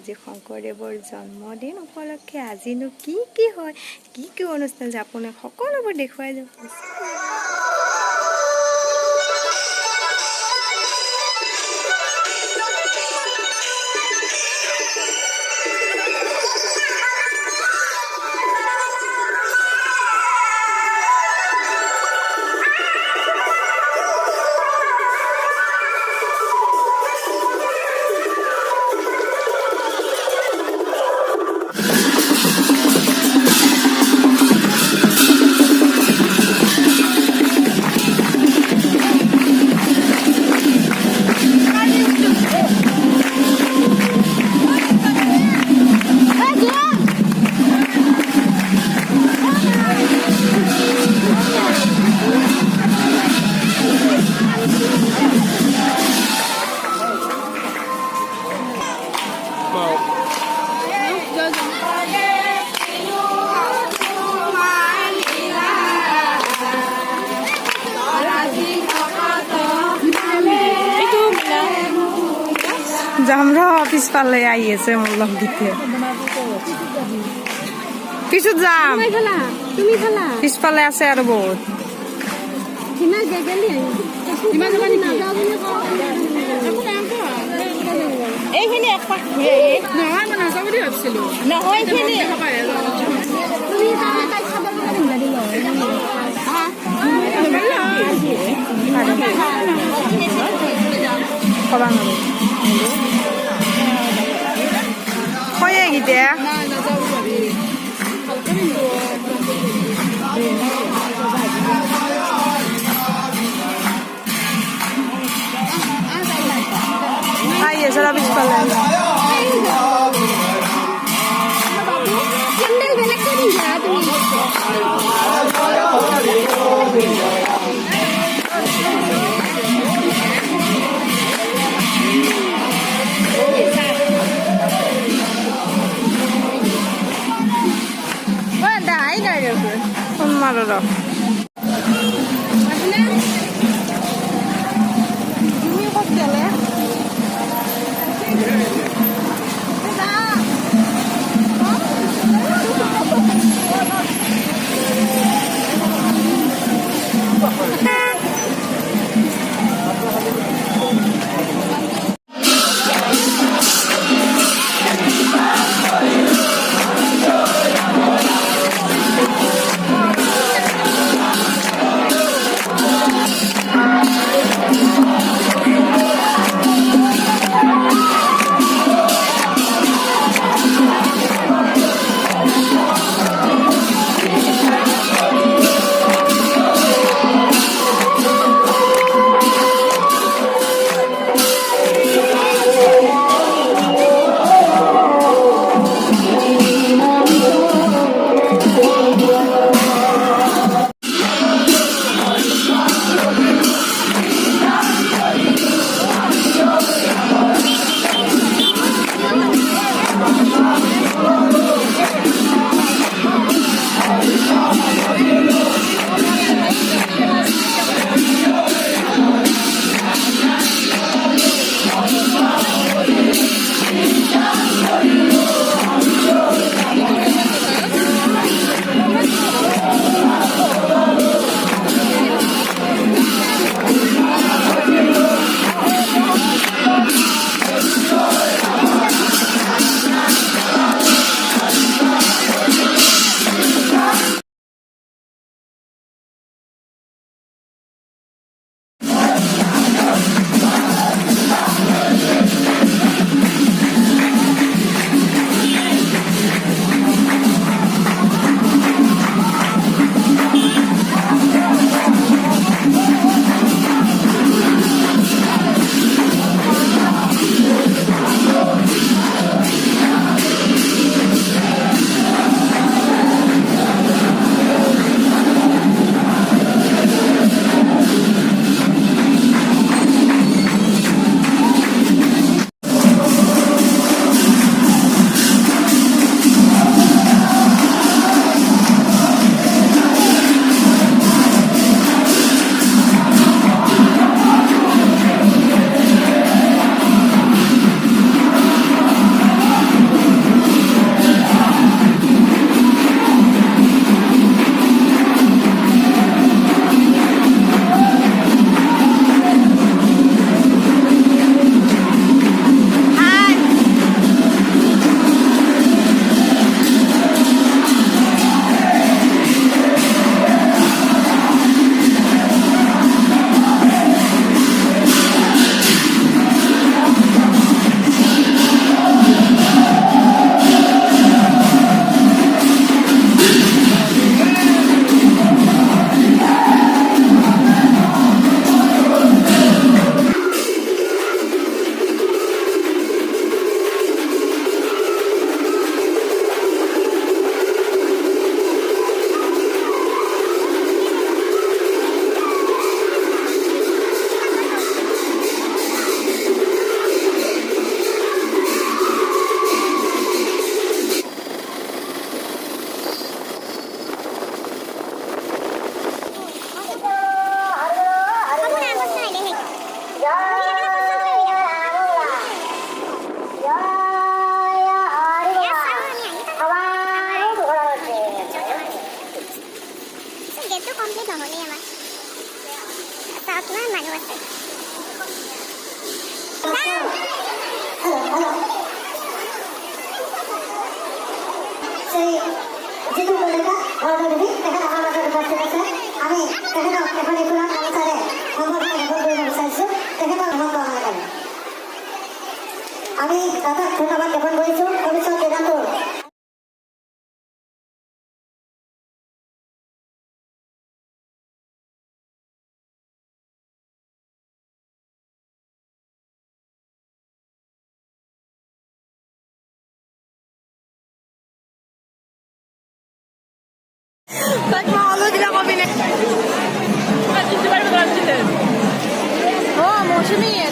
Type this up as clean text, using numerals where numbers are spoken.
আজি শংকৰদেৱৰ জন্মদিন উপলক্ষে আজিনো কি হয়, কি অনুষ্ঠান যে আপোনাক সকলোবোৰ দেখুৱাই যাব। আমরা অফিস পালে আইয়েছে মোল্লাম দিতে পিছত যাম পিছফালে আছে আৰু বহুত এইখিনি এক পাক নহয় মই নাযাওঁ বুলি ভাবিছিলো নহয় এইখিনি কবা নোৱাৰো কয়ে গীতে আইয়েছে রা পিছফালে মারো সেই জিতু কলিতা বড়দিদি তেখেত আমাৰ মাজত উপস্থিত আছে আমি তেখেতক এখন ইকুলাম অনুসাৰে সম্বৰ্ধনা জ্ঞাপন কৰিব বিচাৰিছোঁ তেখেতক ধন্যবাদ জনাই আমি দাদাক ধন্যবাদ জ্ঞাপন কৰিছোঁ ভৱিষ্যত দিনাটো Tak malu tidak kau pilih. Oh, mau sini ya.